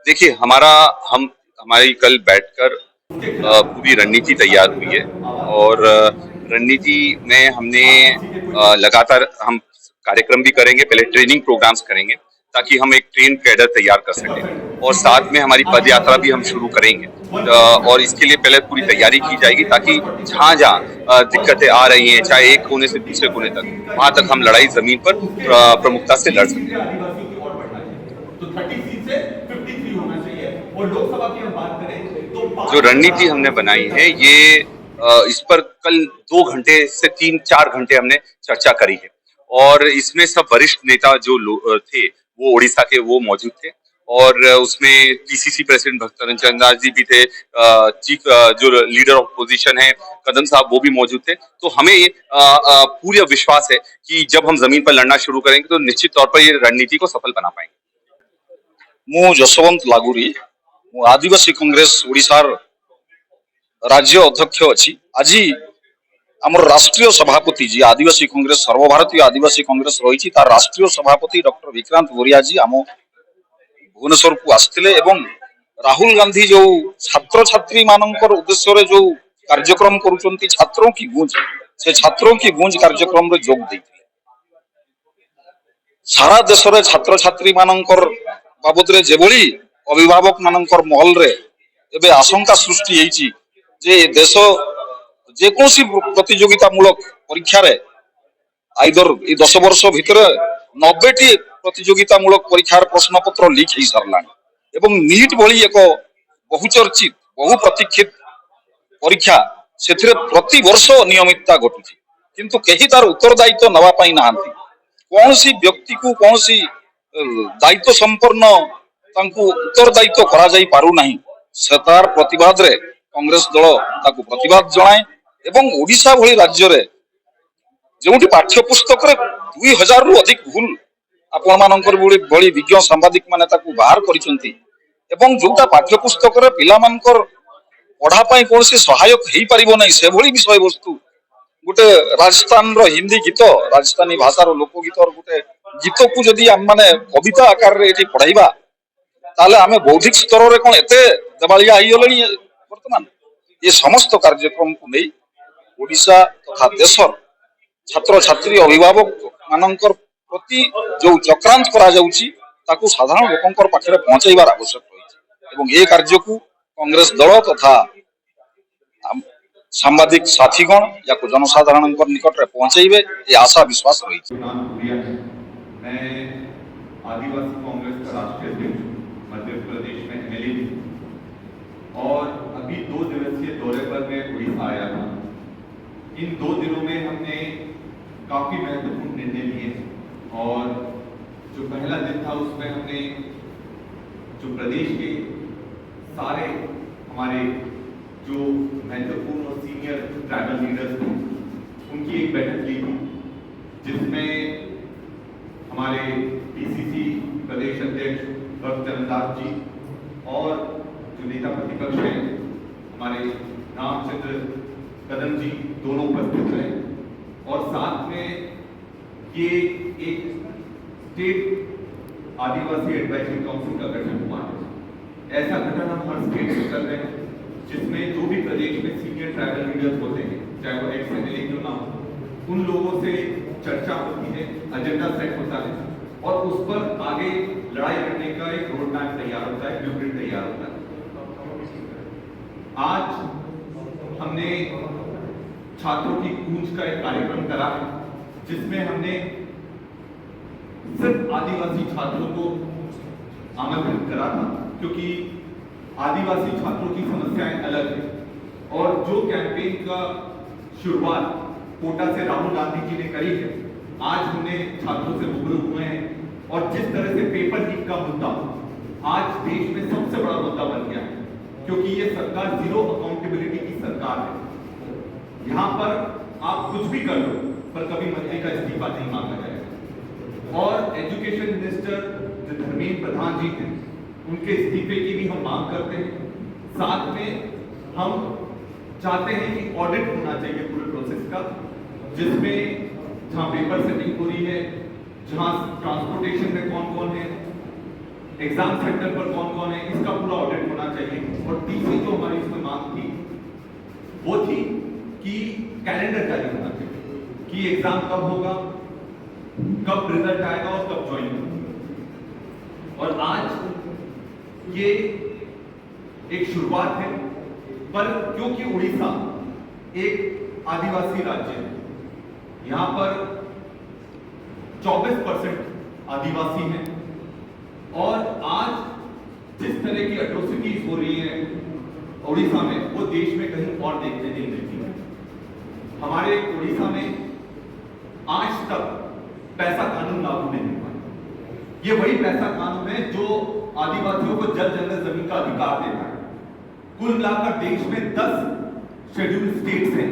देखिए हमारी कल बैठकर पूरी रणनीति तैयार हुई है और रणनीति में हमने लगातार हम कार्यक्रम भी करेंगे, पहले ट्रेनिंग प्रोग्राम्स करेंगे ताकि हम एक ट्रेन कैडर तैयार कर सकें और साथ में हमारी पद यात्रा भी हम शुरू करेंगे। और इसके लिए पहले पूरी तैयारी की जाएगी ताकि जहाँ-जहाँ दिक्कतें आ रही हैं, चाहे एक कोने से दूसरे कोने तक, वहां तक हम लड़ाई जमीन पर प्रमुखता से लड़ सकें। आदिवासियों की और बढ़ना चाहिए, तो 30 सीट से 53 होना चाहिए। और लोकसभा की हम बात करें तो जो 5 रणनीति हमने बनाई है ये इस पर कल 2 घंटे से 3-4 घंटे हमने चर्चा करी है और इसमें सब वरिष्ठ नेता जो थे वो उड़ीसा के वो मौजूद थे और उसमें पीसीसी प्रेसिडेंट भक्तरंजन दास जी भी थे, चीफ जो लीडर ऑफ पोजीशन है कदम साहब वो भी मौजूद थे। तो हमें पूरा विश्वास है कि जब हम जमीन पर लड़ना शुरू करेंगे तो निश्चित तौर पर ये रणनीति को सफल बना पाएंगे। मु जसवंत लागुरी आदिवासी कांग्रेस ओडिशार राज्य अध्यक्ष अच्छी आज आम राष्ट्रीय सभापति जी आदिवासी कांग्रेस सर्वभारतीय आदिवासी कांग्रेस रही तार राष्ट्रीय सभापति डॉक्टर विक्रांत बोरिया जी आम भुवनेश्वर को आसते राहुल गांधी जो छात्र छात्री मानकर उद्देश्य जो कार्यक्रम करुँच छात्रों की गूंज से छात्रों की गूंज कार्यक्रम रे जोग देते सारा देश रे छात्र छात्री मानकर बाबद रे जेभली अभिभावक मानकर महल रे एबे आशंका सृष्टि होईची जे देश जेकोसी प्रतियोगितामूलक परीक्षा रे आइदर ए 10 वर्ष भितर 90टी प्रतियोगितामूलक परीक्षार प्रश्न पत्र लीक हो सारला एवं नीट भली एक बहुचर्चित बहु प्रतीक्षित परीक्षा से प्रति वर्ष नियमितता घटुची किंतु कहीं तार उत्तरदायित्व नवा पाई नाहांती कौन सी व्यक्ति को कौन सी दायित्व संपन्न उत्तरदायित्व करा जाई पारु नहीं से तार प्रतिवाद रे कांग्रेस दल ताकू प्रतिवाद जणाए एवं ओडिशा भली राज्य रे जोटी पाठ्य पुस्तक रे 2000 रु अधिक भूल आपण मानकर भली विज्ञ सांबादिक माने ताकू बाहर करिसंती एवं जोटा पाठ्य पुस्तक रे पिला मानकर पढ़ा पाई कौन से सहायक हेई परिबो नै से भली विषय वस्तु गोटे राजस्थान रो हिंदी गीत राजस्थानी भाषार लोकगीत गोटे गीत को जदि आम माने कविता आकार रे एठी पढ़ाइबा ताले आमे बौद्धिक स्तर रे कोन एते दबालिया आइ गलनी वर्तमान ये समस्त कार्यक्रम को नै ओडिशा तथा देशर छात्र छात्री अभिभावक मानकर प्रति जो चक्रांत करा जाउची ताकू साधारण लोकंकर पाखरे पहुंचाइबार आवश्यक होइछि एवं ए कार्य को कांग्रेस दल तथा सांबादिक साथीगण या जनसाधारण निकट में पहुंचाइबे ये आशा विश्वास रही। मैं आदिवासी कांग्रेस का राष्ट्रीय अध्यक्ष मध्य प्रदेश में एमएलए और अभी 2 दिवसीय दौरे पर मैं उड़ीसा आया था। इन 2 दिनों में हमने काफी महत्वपूर्ण निर्णय लिए और जो पहला दिन था उसमें हमने जो प्रदेश के सारे हमारे जो महत्वपूर्ण और सीनियर ट्राइबल लीडर्स थे उनकी एक बैठक ली थी जिसमें हमारे पीसीसी प्रदेश अध्यक्ष भक्तरंजन दास जी और जो नेता प्रतिपक्ष हैं हमारे रामचंद्र कदम जी दोनों उपस्थित रहे और साथ में ये एक स्टेट आदिवासी एडवाइजरी काउंसिल का गठन हुआ है। ऐसा गठन हम हर स्टेट में कर रहे हैं जिसमें जो भी प्रदेश में सीनियर ट्राइबल लीडर्स होते हैं चाहे वो एक्स एमएलए क्यों ना हो उन लोगों से चर्चा होती है, एजेंडा सेट होता है और उस पर आगे लड़ाई करने का एक रोड मैप तैयार होता है, ब्लूप्रिंट तैयार होता है। आज हमने छात्रों की गूंज का एक कार्यक्रम करा है जिसमें हमने सिर्फ आदिवासी छात्रों को आमंत्रित करा था क्योंकि आदिवासी छात्रों की समस्याएं अलग है और जो कैंपेन का शुरुआत कोटा से राहुल गांधी जी ने करी है आज हमने छात्रों से रूबरू हुए हैं और जिस तरह से पेपर लीक का मुद्दा आज देश में सबसे बड़ा मुद्दा बन गया है क्योंकि ये सरकार जीरो अकाउंटेबिलिटी की सरकार है। यहाँ पर आप कुछ भी कर लो पर कभी मंत्री का इस्तीफा नहीं मांगा जाएगा और एजुकेशन मिनिस्टर जो धर्मेंद्र प्रधान जी हैं उनके इस्तीफे की भी हम मांग करते हैं। साथ में हम चाहते हैं कि ऑडिट होना चाहिए पूरे प्रोसेस का जिसमें जहां पेपर सेटिंग हो रही है, जहां ट्रांसपोर्टेशन में कौन कौन है, एग्जाम सेंटर पर कौन कौन है इसका पूरा ऑडिट होना चाहिए। और तीसरी जो हमारी इसमें मांग थी वो थी कि कैलेंडर जारी होना चाहिए कि एग्जाम कब होगा, कब रिजल्ट आएगा और कब ज्वाइन होगा। और आज ये एक शुरुआत है, पर क्योंकि उड़ीसा एक आदिवासी राज्य है, यहां पर 24% आदिवासी हैं और आज जिस तरह की एट्रोसिटीज हो रही हैं उड़ीसा में वो देश में कहीं और देखने नहीं मिलती है। हमारे उड़ीसा में आज तक पैसा कानून लागू नहीं हुआ। ये वही पैसा कानून है जो आदिवासियों को जल जंगल जमीन का अधिकार देता है। कुल मिलाकर देश में 10 शेड्यूल्ड स्टेट्स हैं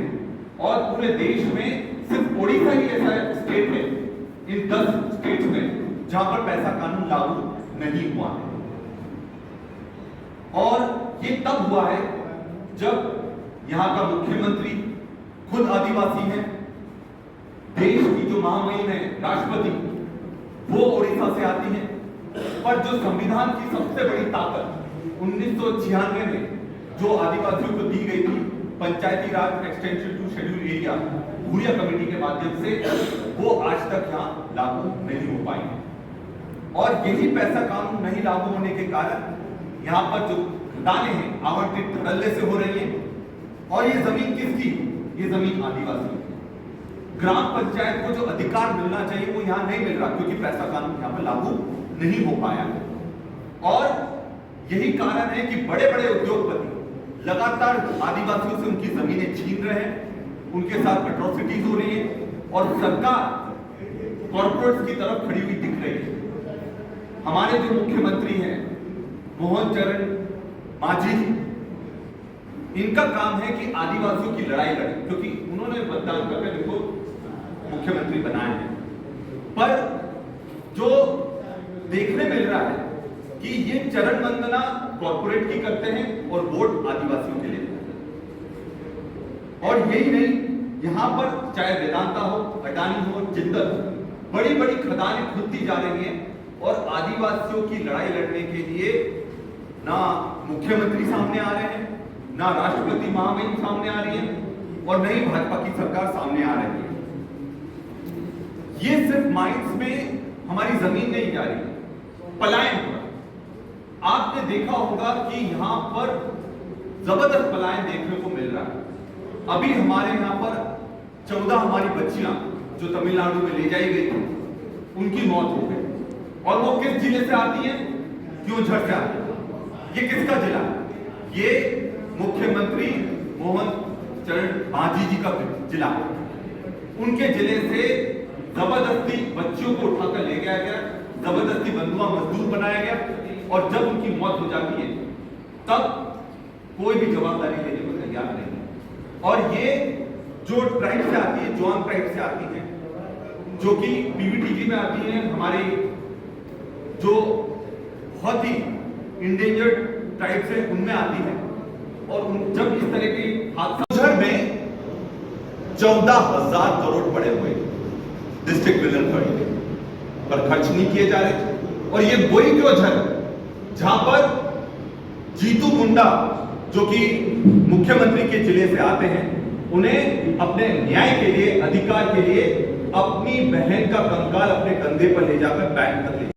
और पूरे देश में सिर्फ उड़ीसा ही ऐसा स्टेट है इन 10 स्टेट्स में जहां पर पैसा कानून लागू नहीं हुआ है। और ये तब हुआ है जब यहां का मुख्यमंत्री खुद आदिवासी है, देश की जो महामहिम है राष्ट्रपति वो उड़ीसा से आती है, पर जो संविधान की सबसे बड़ी ताकत 1996 में जो आदिवासियों को दी गई थी Panchayati Raj extension to schedule area Bhuria committee के माध्यम से, वो आज तक यहां लागू नहीं हो पाई है। और यही पैसा कानून नहीं लागू होने के कारण यहां पर जो खदानें हैं आवंटित धड़ल्ले से हो रही हैं। और ये जमीन किसकी? ये जमीन आदिवासी की। ग्राम पंचायत को जो अधिकार मिलना चाहिए वो यहां नहीं मिल रहा क्योंकि पैसा कानून यहां पर लागू नहीं हो पाया है। और यही कारण है कि बड़े बड़े उद्योगपति लगातार आदिवासियों से उनकी जमीनें छीन रहे हैं, उनके साथ एट्रोसिटीज हो रही है और सरकार कॉर्पोरेट्स की तरफ खड़ी हुई दिख रही है। हमारे जो मुख्यमंत्री हैं मोहन चरण मांझी जी, इनका काम है कि आदिवासियों की लड़ाई लड़े क्योंकि उन्होंने मतदान करके इनको मुख्यमंत्री बनाए हैं। पर जो देखने मिल रहा है कि ये चरण वंदना कॉर्पोरेट की करते हैं और वोट आदिवासियों के लिए करते हैं। और यही नहीं, यहां पर चाहे वेदांता हो, अडानी हो, जिंदल हो, बड़ी बड़ी खदानें खुलती जा रही हैं और आदिवासियों की लड़ाई लड़ने के लिए ना मुख्यमंत्री सामने आ रहे हैं, ना राष्ट्रपति महामहिम सामने आ रही है और न ही भाजपा की सरकार सामने आ रही है। ये सिर्फ माइंस में हमारी जमीन नहीं जा रही, पलायन हो रहा। आपने देखा होगा कि यहां पर जबरदस्त पलायन देखने को मिल रहा है। अभी हमारे यहां पर 14 हमारी बच्चियां जो तमिलनाडु में ले जाई गई थी उनकी मौत हो गई। और वो किस जिले से आती है? क्योंझर से आती है। ये किसका जिला? ये मुख्यमंत्री मोहन चरण मांझी जी का जिला है। उनके जिले से जबरदस्ती बच्चियों को उठाकर ले गया गया, जबरदस्ती बंधुआ मजदूर बनाया गया और जब उनकी मौत हो जाती है तब कोई भी जवाबदारी लेने को तैयार नहीं है। और ये जो ट्राइब से आती है, जॉन ट्राइब से आती है, जो कि पीवीटीजी में आती है, हमारी जो बहुत ही इंडेंजर्ड ट्राइब से उनमें आती है। और जब इस तरह के हादसा में 14,000 करोड़ पड़े हुए डिस्ट्रिक्ट विजन फंड पर खर्च नहीं किए जा रहे। और ये वही क्योंझर जहां पर जीतू मुंडा जो कि मुख्यमंत्री के जिले से आते हैं, उन्हें अपने न्याय के लिए, अधिकार के लिए अपनी बहन का कंकाल अपने कंधे पर ले जाकर बैंक तक ले